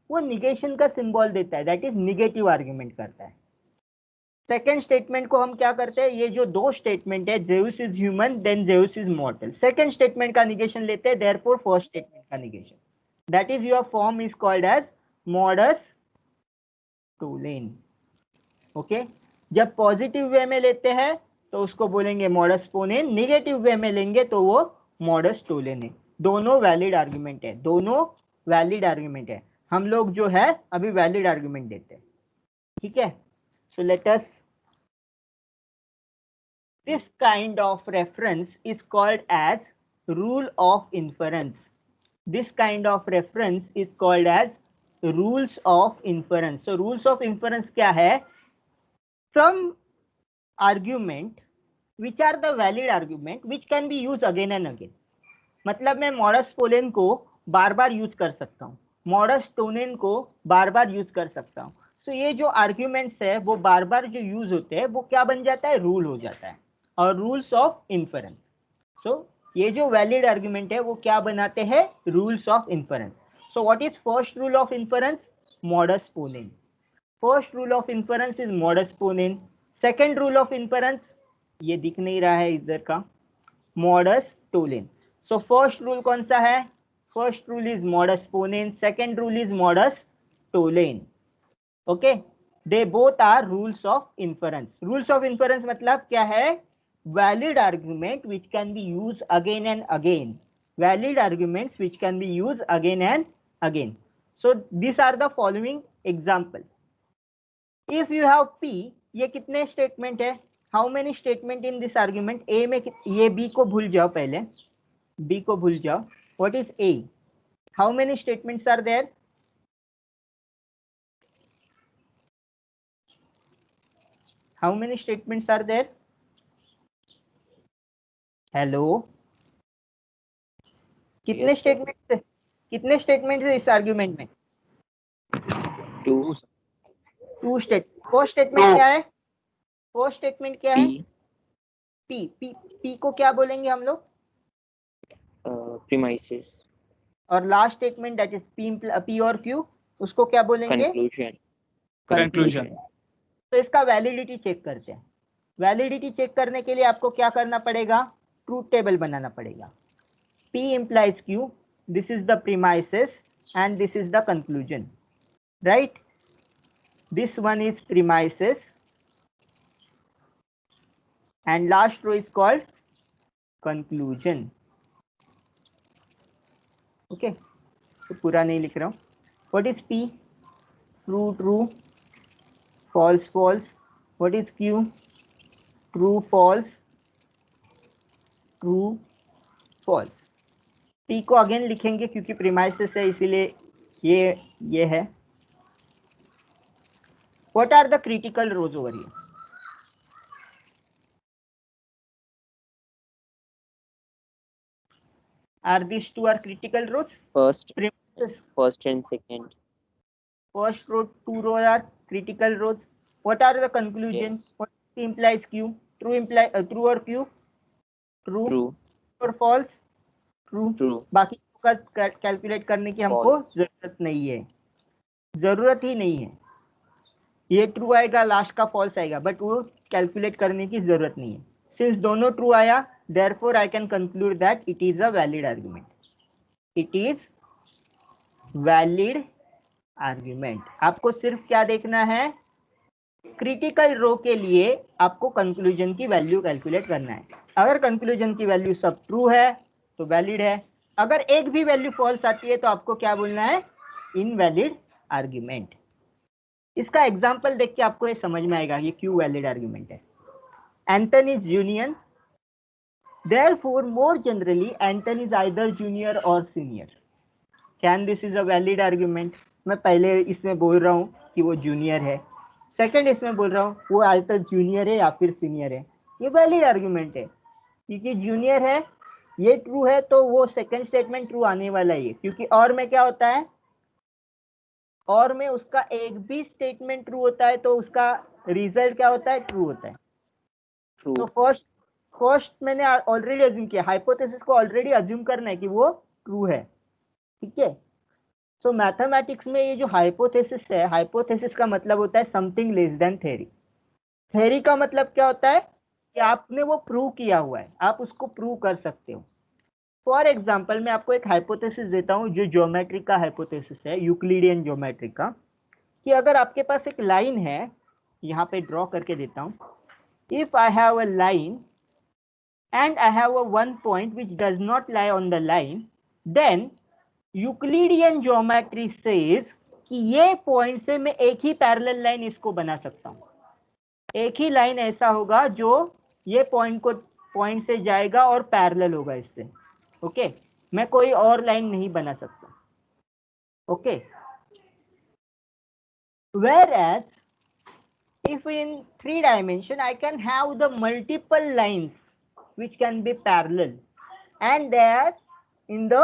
वो निगेशन का सिंबल देता है, दैट इज निगेटिव आर्ग्यूमेंट करता है. सेकेंड स्टेटमेंट को हम क्या करते हैं? ये जो दो स्टेटमेंट है, Zeus is human then Zeus is mortal, second statement का निगेशन लेते हैं, देयरफॉर फर्स्ट स्टेटमेंट का negation. That is your form is called as modus tollens. Okay. जब पॉजिटिव वे में लेते हैं तो उसको बोलेंगे मॉडस पोनेन, नेगेटिव वे में लेंगे तो वो मॉडस टोलेन है. दोनों वैलिड आर्ग्यूमेंट है, दोनों वैलिड आर्ग्यूमेंट है. हम लोग जो है अभी वैलिड आर्ग्यूमेंट देते हैं. ठीक है. सो let us, this kind of reference is called as rule of inference. This kind of reference is called as rules of inference. So rules of inference क्या है? Some argument which are the valid argument which can be used again and again. मतलब मैं मॉडस पोलेन को बार बार यूज कर सकता हूँ, मॉडस टोनेन को बार बार यूज कर सकता हूँ. So ये जो आर्ग्यूमेंट्स है वो बार बार जो यूज होते हैं वो क्या बन जाता है? रूल हो जाता है. और रूल्स ऑफ इन्फरेंस। सो ये जो वैलिड आर्ग्यूमेंट है वो क्या बनाते हैं, rules of inference. So what is first rule of inference, modus ponens. First rule of inference is modus ponens. Second rule of inference ये दिख नहीं रहा है इधर का, modus tollens. So first rule कौन सा है, first rule is modus ponens, second rule is modus tollens. Okay, they both are rules of inference. Rules of inference मतलब क्या है, valid argument which can be used again and again, valid arguments which can be used again and again. So these are the following example. If you have p, ये कितने स्टेटमेंट है, how many statement in this argument, a में ये b को भूल जाओ, पहले b को भूल जाओ, what is a, how many statements are there, how many statements are there, hello, कितने Yes, sir. स्टेटमेंट, कितने स्टेटमेंट है इस आर्ग्यूमेंट में, 2 टू स्टेटमेंट। फर्स्ट स्टेटमेंट क्या है, फर्स्ट स्टेटमेंट क्या है, P पी को क्या बोलेंगे हम लोग, premises और last statement that is P और क्यू, उसको क्या बोलेंगे, Conclusion. तो इसका वैलिडिटी चेक करते हैं। वैलिडिटी चेक करने के लिए आपको क्या करना पड़ेगा, ट्रूथ टेबल बनाना पड़ेगा। P implies Q, this is the premises and this is the conclusion, right? This one is premises and last row is called conclusion. Okay, तो पूरा नहीं लिख रहा हूँ। What is P? True, true, false, false. What is Q? True, false, true, false. P को अगेन लिखेंगे क्योंकि प्रीमाइसेस है, इसीलिए ये है। What are the critical rows over here? Are these two are critical rows? first Premises. first and second. First row, two rows are critical rows. What are the conclusion? Yes. What implies Q? True imply true or Q? True. True. or false? True. True. बाकी का कैलकुलेट करने की हमको जरूरत नहीं है, जरूरत ही नहीं है। ये ट्रू आएगा, लास्ट का फॉल्स आएगा, बट वो कैलकुलेट करने की जरूरत नहीं है। सिंस दोनों ट्रू आया, therefore I can conclude that it is a valid argument. It is valid argument. आपको सिर्फ क्या देखना है, क्रिटिकल रो के लिए आपको कंक्लूजन की वैल्यू कैलकुलेट करना है। अगर कंक्लूजन की वैल्यू सब ट्रू है तो वैलिड है, अगर एक भी वैल्यू फॉल्स आती है तो आपको क्या बोलना है, इनवैलिड आर्ग्यूमेंट। इसका एग्जांपल देख के आपको ये समझ में आएगा ये क्यों वैलिड आर्ग्यूमेंट है। एंटन इज यूनियन, therefore more generally Anton is either junior or senior. Can this is a valid argument. मैं पहले इसमें बोल रहा हूँ कि वो जूनियर है, सेकंड इसमें बोल रहा हूँ वो आइदर जूनियर है या फिर सीनियर है, ये वैलिड आर्ग्यूमेंट है। क्योंकि जूनियर है, ये ट्रू है, तो वो सेकंड स्टेटमेंट ट्रू आने वाला है। क्योंकि और में क्या होता है, और में उसका एक भी स्टेटमेंट ट्रू होता है तो उसका रिजल्ट क्या होता है, ट्रू होता है। True. तो फर्स्ट मैंने ऑलरेडी अज्यूम किया, हाइपोथेसिस को ऑलरेडी अज्यूम करना है कि वो ट्रू है, ठीक है। सो मैथमेटिक्स में ये जो हाइपोथेसिस है, हाइपोथेसिस का मतलब होता है something less than theory. Theory का मतलब क्या होता है कि आपने वो प्रूव किया हुआ है, आप उसको प्रूव कर सकते हो। फॉर एग्जाम्पल मैं आपको एक हाइपोथेसिस देता हूँ जो ज्योमेट्री का हाइपोथेसिस है, यूक्लिडियन ज्योमेट्री का, कि अगर आपके पास एक लाइन है, यहाँ पे ड्रॉ करके देता हूँ, if I have a line and I have a one point which does not lie on the line, then Euclidean geometry says कि ये पॉइंट से मैं एक ही पैरेलल लाइन इसको बना सकता हूँ। एक ही लाइन ऐसा होगा जो ये पॉइंट से जाएगा और पैरेलल होगा इससे, ओके। मैं कोई और लाइन नहीं बना सकता, okay. Whereas if in 3 dimension I can have the multiple lines which can be parallel, and there in the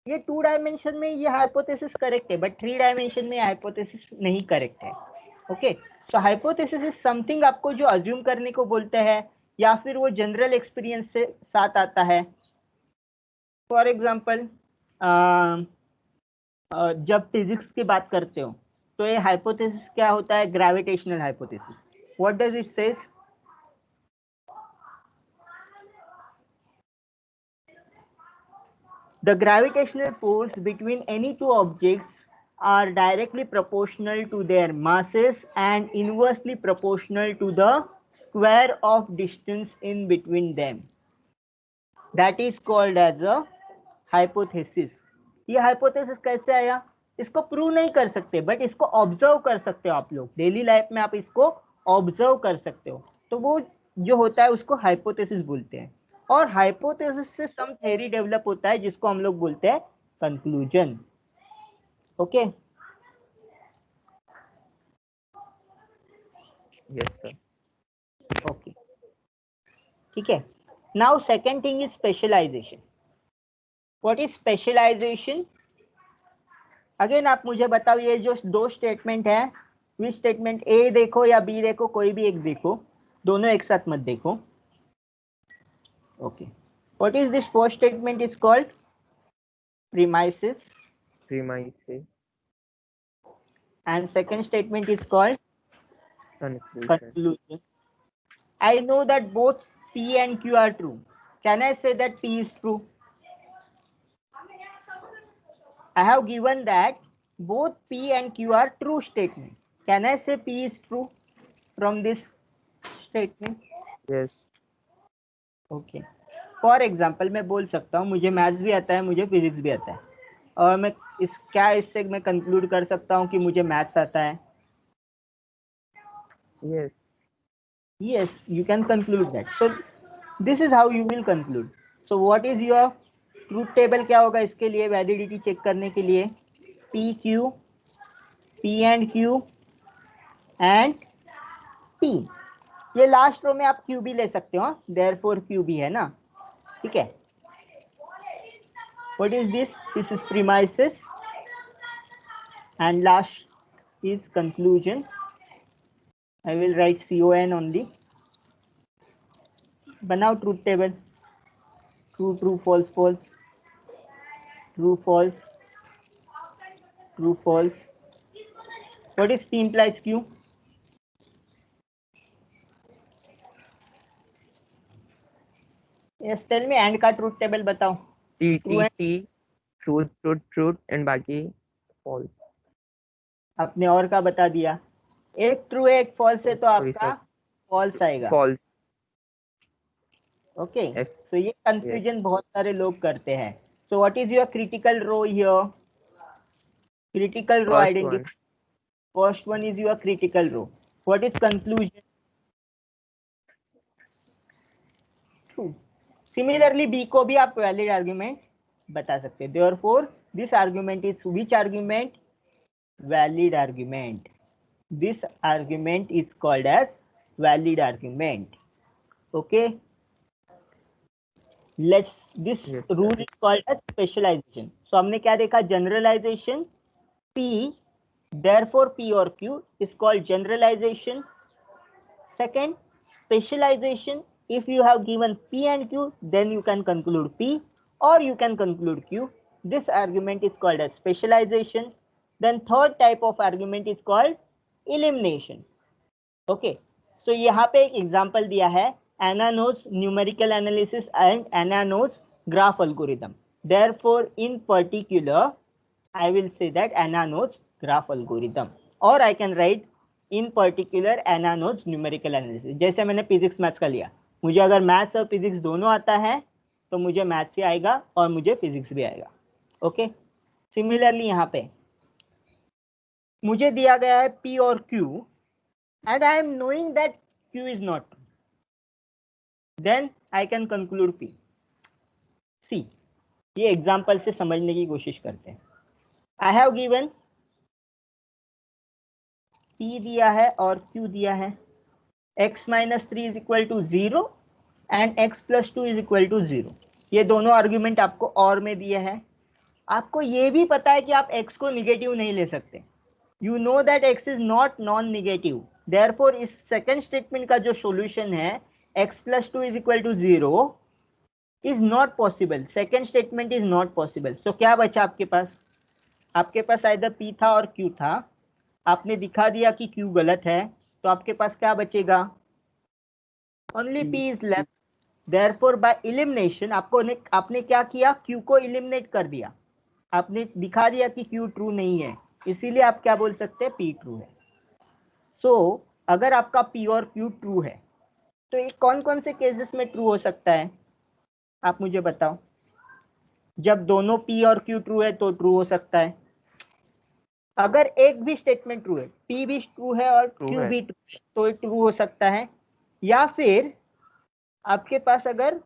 ये 2 डायमेंशन में ये हाइपोथेसिस करेक्ट है, बट 3 डायमेंशन में हाइपोथेसिस नहीं करेक्ट है, okay. So hypothesis is something आपको जो अज्यूम करने को बोलते हैं या फिर वो जनरल एक्सपीरियंस से साथ आता है। फॉर एग्जाम्पल जब फिजिक्स की बात करते हो तो ये हाइपोथेसिस क्या होता है, gravitational hypothesis. What does it says? The gravitational force between any two objects are directly proportional to their masses and inversely proportional to the square of distance in between them. That is called as a hypothesis. ये hypothesis कैसे आया? इसको प्रूव नहीं कर सकते बट इसको ऑब्जर्व कर सकते हो आप लोग, डेली लाइफ में आप इसको ऑब्जर्व कर सकते हो, तो वो जो होता है उसको हाइपोथेसिस बोलते हैं। और हाइपोथेसिस से सम थ्योरी डेवलप होता है जिसको हम लोग बोलते हैं conclusion. Okay, Yes, sir. Okay, ठीक है। Now second thing is specialization. What is specialization? Again आप मुझे बताओ, ये जो दो स्टेटमेंट है, विच स्टेटमेंट, ए देखो या बी देखो, कोई भी एक देखो, दोनों एक साथ मत देखो। Okay, what is this first statement is called premises Premises. and second statement is called Conclusion. conclusion. I know that both P and Q are true. Can I say that P is true? I have given that both P and Q are true statement. Can I say P is true from this statement? Yes. Okay. For example मैं बोल सकता हूँ मुझे मैथ्स भी आता है, मुझे फिजिक्स भी आता है, और मैं इससे मैं कंक्लूड कर सकता हूँ कि मुझे मैथ्स आता है। Yes. Yes, you can conclude that. So this is how you will conclude. So what is your truth table? क्या होगा इसके लिए वैलिडिटी चेक करने के लिए? P Q, P and Q and P। ये लास्ट रो में आप Q भी ले सकते हो, therefore Q भी है ना, ठीक है। What is this? This is premises and last is conclusion. I will write CON only. बनाओ truth table. True true false false, true false, true false. What is P implies Q? Yes, tell me and का ट्रूथ टेबल बताओ। T, True T, and T. Truth, truth, truth, and बाकी false. आपने और का बता दिया। एक ट्रू एक फॉल्स है तो Sorry, आपका sir. फॉल्स आएगा। False. Okay, F. तो ये कंफ्यूजन बहुत सारे लोग करते हैं। So what is your critical row here? Critical row First identify. First one is your critical row. What is conclusion? True. Similarly B को भी आप वैलिड आर्गुमेंट बता सकते हैं। Therefore this argument is which argument? Valid argument. This argument is called as valid argument. Okay, let's this Yes, rule sir. is called as specialization. So हमने क्या देखा? generalization P, therefore P or Q is called generalization. Second, specialization, if you have given P and Q then you can conclude P or you can conclude Q. This argument is called as specialization. Then third type of argument is called elimination. Okay, so यहाँ पे एक एग्जांपल दिया है, एनानोस न्यूमेरिकल एनालिसिस एंड एनानोस graph algorithm. Therefore in particular I will say that एनानोस ग्राफ एल्गोरिथम, और I can write in particular एनानोस न्यूमेरिकल एनालिसिस। जैसे मैंने फिजिक्स मैथ्स का लिया, मुझे अगर मैथ्स और फिजिक्स दोनों आता है तो मुझे मैथ्स भी आएगा और मुझे फिजिक्स भी आएगा। ओके, सिमिलरली यहाँ पे मुझे दिया गया है P और Q and I am knowing that Q is not true, then I can conclude P. See, ये एग्जाम्पल से समझने की कोशिश करते हैं। I have given P दिया है और Q दिया है। x minus 3 is equal to 0 and x plus 2 is equal to 0। ये दोनों आर्ग्यूमेंट आपको और में दिए हैं। आपको ये भी पता है कि आप x को निगेटिव नहीं ले सकते। You know that x is not non-negative. Therefore इस सेकंड स्टेटमेंट का जो सॉल्यूशन है x plus 2 is equal to 0 is not possible. Second statement is not possible. So क्या बचा आपके पास? आपके पास आइदर p था और q था. आपने दिखा दिया कि q गलत है, तो आपके पास क्या बचेगा? Only p is left. Therefore by elimination आपने क्या किया? q को एलिमिनेट कर दिया. आपने दिखा दिया कि q ट्रू नहीं है, इसीलिए आप क्या बोल सकते हैं? p ट्रू है. सो अगर आपका p और q ट्रू है तो ये कौन कौन से केसेस में ट्रू हो सकता है? आप मुझे बताओ. जब दोनों p और q ट्रू है तो ट्रू हो सकता है. अगर एक भी स्टेटमेंट ट्रू है, p भी ट्रू है और True q है. भी ट्रू है, तो ये ट्रू हो सकता है. या फिर आपके पास अगर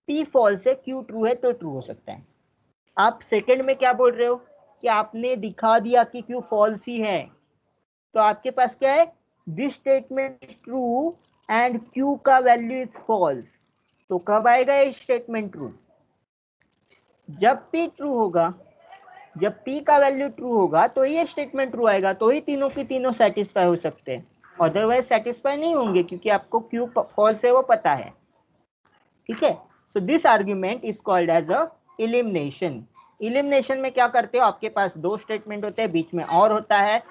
p फॉल्स है, q ट्रू है, तो ट्रू हो सकता है. आप सेकंड में क्या बोल रहे हो कि आपने दिखा दिया कि q फॉल्स ही है, तो आपके पास क्या है? This statement is true and q का वैल्यू इज फॉल्स. तो कब आएगा ये स्टेटमेंट ट्रू? जब p ट्रू होगा. जब p का वैल्यू ट्रू होगा तो ये स्टेटमेंट ट्रू आएगा, तो ही तीनों की तीनों सेटिस्फाई हो सकते हैं. अदरवाइज सेटिस्फाई नहीं होंगे, क्योंकि आपको q फॉल्स है वो पता है. ठीक है. So this argument is called as a elimination. Elimination में क्या करते हो? आपके पास दो स्टेटमेंट होते हैं, बीच में और होता है.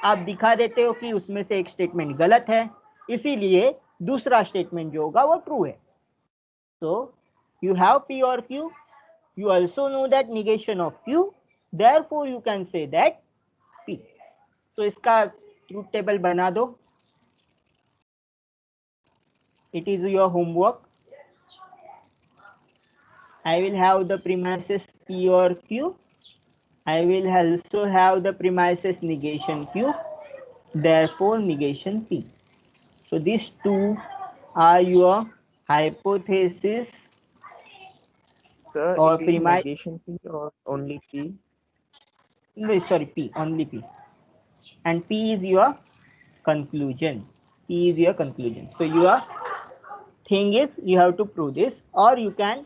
आप दिखा देते हो कि उसमें से एक स्टेटमेंट गलत है, इसीलिए दूसरा स्टेटमेंट जो होगा वो ट्रू है. So you have p or q. You also know that negation of q. Therefore you can say that p. So इसका truth table बना दो. It is your homework. I will have the premises p or q. I will also have the premises negation q. Therefore negation p. So these two are your hypothesis Sir, or it is premise. negation P or only P? No, sorry, p, only p. And p is your conclusion. P is your conclusion. So your thing is you have to prove this, or you can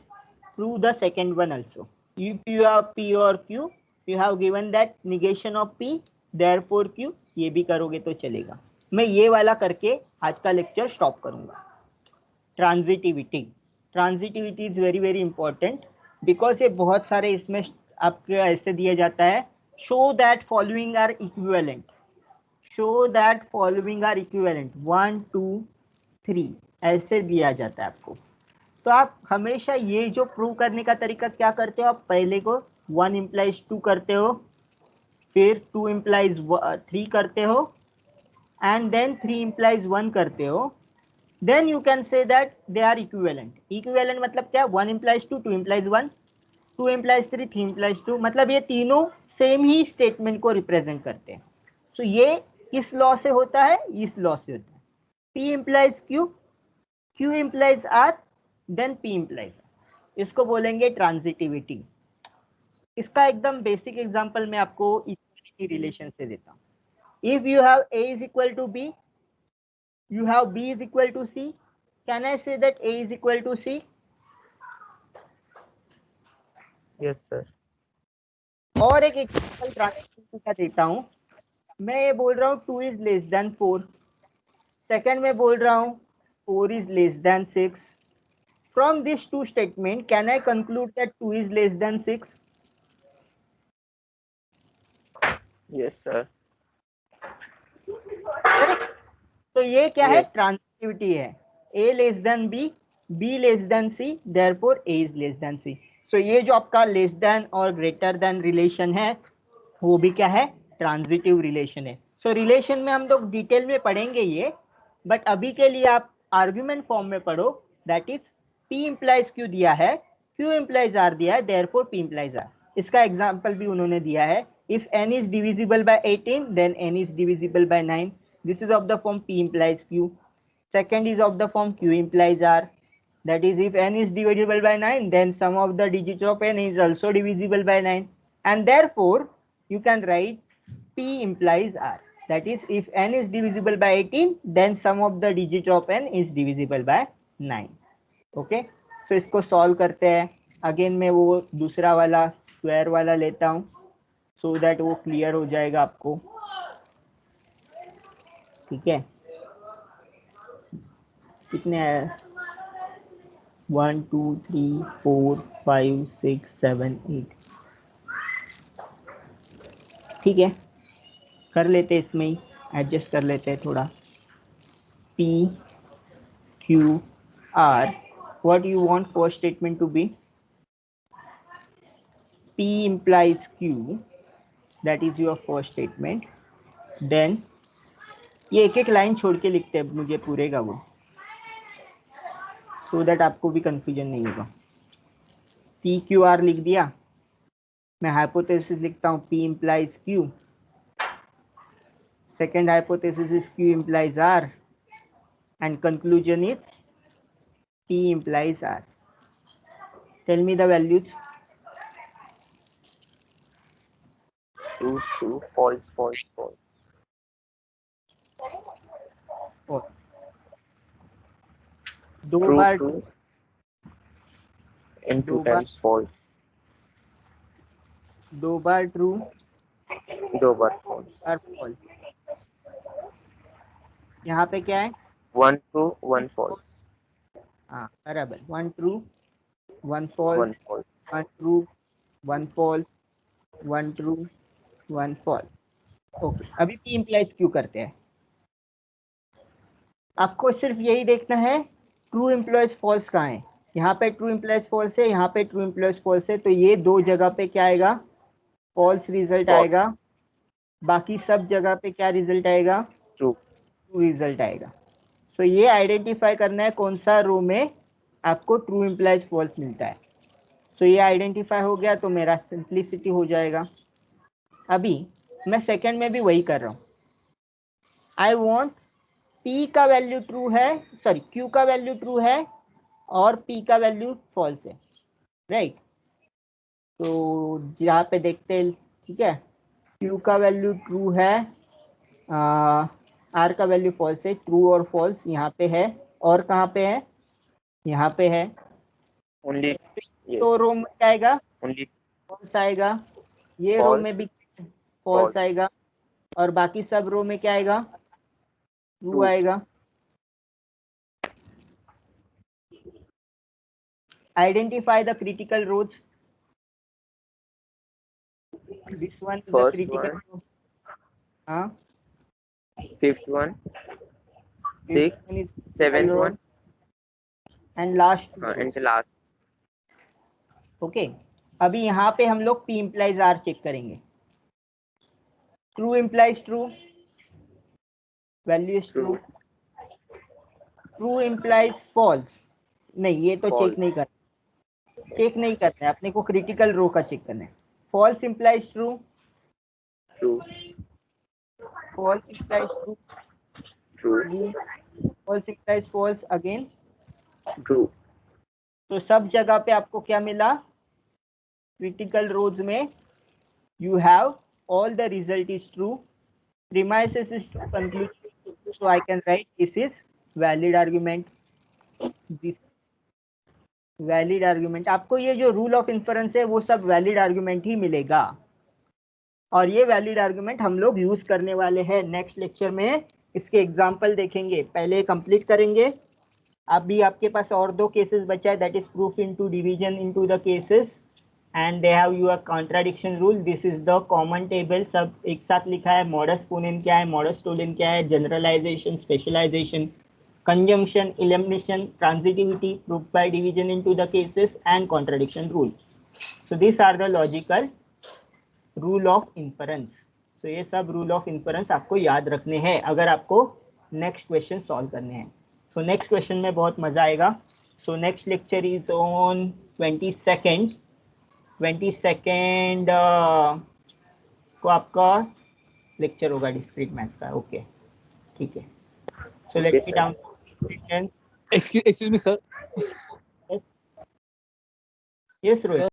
prove the second one also. If you have p or q, you have given that negation of p, therefore q. ये भी करोगे तो चलेगा. मैं ये वाला करके आज का लेक्चर स्टॉप करूंगा. Transitivity. Transitivity is very very important, because ये बहुत सारे इसमें आपको ऐसे दिया जाता है. Show that following are equivalent. Show that following are equivalent. 1 2 3 ऐसे दिया जाता है आपको. तो आप हमेशा ये जो प्रूव करने का तरीका क्या करते हो? आप पहले को 1 इम्प्लाइज 2 करते हो, फिर 2 इम्प्लाइज 3 करते हो, एंड देन 3 इम्प्लाइज 1 करते हो. Then you can say that they are equivalent. Equivalent मतलब क्या? 1 इम्प्लाइज 2, 2 इम्प्लाइज 1, 2 इम्प्लाइज 3, 3 इम्प्लाइज 2. मतलब ये तीनों सेम ही स्टेटमेंट को रिप्रेजेंट करते हैं. सो ये किस लॉ से होता है? इस लॉ से होता है. P implies Q, Q implies R, then P implies R. इसको बोलेंगे ट्रांजिटिविटी. इसका एकदम बेसिक एग्जांपल मैं आपको इक्वालिटी रिलेशन से देता हूँ. If you have A is equal to B, you have B is equal to C. Can I say that A is equal to C? Yes, sir. और एक एग्जांपल ट्रांजिटिविटी का देता हूँ. मैं ये बोल रहा हूँ 2 is less than 4. सेकेंड में बोल रहा हूँ 4 is less than 6. From these two statements, can I conclude that 2 is less than 6? Yes, sir. तो ये क्या है? Yes. ट्रांजिटिविटी है. A less than B, B less than C, therefore A is less than C. So ये जो आपका लेस देन और ग्रेटर देन रिलेशन है, वो भी क्या है? ट्रांजिटिव रिलेशन है. सो रिलेशन में हम लोग डिटेल में पढ़ेंगे ये, बट अभी के लिए आप आर्ग्यूमेंट फॉर्म में पढ़ो. That is P implies Q दिया है, Q इम्प्लाइज R दिया है, therefore P इम्प्लाइज R. इसका एग्जाम्पल भी उन्होंने दिया है. If n is divisible by 18, then n is divisible by 9. This is of the form P implies Q. Second is of the form Q implies R. That is, if n is divisible by 9, then sum of the digits of n is also divisible by 9. And therefore, you can write P implies R. That is, if n is divisible by 18, then sum of the digits of n is divisible by 9. Okay? So इसको solve करते हैं. Again मैं वो दूसरा वाला स्क्वायर वाला लेता हूँ, so that वो क्लियर हो जाएगा आपको. ठीक है? कितने आया? 1 2 3 4 5 6 7 8 ठीक है, कर लेते हैं, इसमें ही एडजस्ट कर लेते हैं थोड़ा. P Q R, what you want first statement to be? P implies Q, that is your first statement. Then ये एक एक लाइन छोड़ के लिखते हैं मुझे पूरे का वो, so that आपको भी कंफ्यूजन नहीं होगा. P Q R लिख दिया, मैं हाइपोथेसिस लिखता हूँ P implies Q. Second hypothesis is Q implies R, and conclusion is P implies R. Tell me the values. True, true, false, false, false. दो True, बार true. And दो 2 बार times false. दो बार ट्रू, 2 बार false. और फॉल्स. यहाँ पे क्या है? 1 true, 1 false. हाँ बराबर, 1 true 1 false, 1 false. 1 true 1 false, 1 true 1 false. Okay, अभी P इम्प्लाइज क्यू करते हैं. आपको सिर्फ यही देखना है ट्रू इम्प्लाइज फॉल्स कहाँ है. यहाँ पे ट्रू इम्प्लाइज फॉल्स है, यहाँ पे ट्रू इम्प्लाइज फॉल्स है, तो ये दो जगह पे क्या आएगा? False result False. आएगा. बाकी सब जगह पे क्या रिजल्ट आएगा? True. ट्रू रिजल्ट आएगा. सो ये आइडेंटिफाई करना है कौन सा रो में आपको ट्रू इम्प्लाइज फॉल्स मिलता है. सो ये आइडेंटिफाई हो गया तो मेरा सिंप्लिसिटी हो जाएगा. अभी मैं सेकंड में भी वही कर रहा हूँ. आई वॉन्ट P का वैल्यू ट्रू है, सॉरी Q का वैल्यू ट्रू है और P का वैल्यू फॉल्स है, राइट. तो यहाँ पे देखते हैं, ठीक है, Q का वैल्यू ट्रू है, R का वैल्यू फॉल्स है. ट्रू और फॉल्स यहाँ पे है, और कहाँ पे है? यहाँ पे है. Only. Yes. तो रो में क्या आएगा? Only फॉल्स आएगा. ये रो false. में भी फॉल्स False. आएगा, और बाकी सब रो में क्या आएगा? True True. आएगा. Identify the critical rows. This one is the First critical one. row. हाँ. Fifth one. Fifth Sixth. one is Seventh critical row. one. And last two And rows. the last. ओके, अभी यहाँ पे हम लोग P implies R चेक करेंगे. True implies true, value is true. True. True implies false, नहीं ये तो False. चेक नहीं करना, चेक नहीं करना है, अपने को क्रिटिकल रो का चेक करना है. False implies true, True. False implies true, True. False implies false again. True. तो सब जगह पे आपको क्या मिला? क्रिटिकल रोज में you have all the result is true, premises is true, conclusion is true. So I can write this is valid argument. This valid argument. आपको ये जो रूल ऑफ इन्फरेंस है वो सब वैलिड आर्गुमेंट ही मिलेगा, और ये वैलिड आर्गुमेंट हम लोग यूज करने वाले हैं नेक्स्ट लेक्चर में. इसके एग्जांपल देखेंगे, पहले कंप्लीट करेंगे. अभी आपके पास और दो केसेस बचा है, that is proof into division into the cases, and they have your contradiction rule. This is the common table, सब एक साथ लिखा है. मॉडस पोनेंस क्या है, मॉडस टोलेंस क्या है, generalization, specialization, conjunction, elimination, transitivity, proof by division into the cases, and contradiction rule. So these are the logical rule of inference. So ये सब rule of inference आपको याद रखने हैं अगर आपको next question solve करने हैं. So next question में बहुत मजा आएगा. So next lecture is on 22nd. 22nd को आपका lecture होगा discrete maths का. Okay, ठीक है. So let's Okay, get sir. down to questions. Excuse me, sir. Yes, Rohit.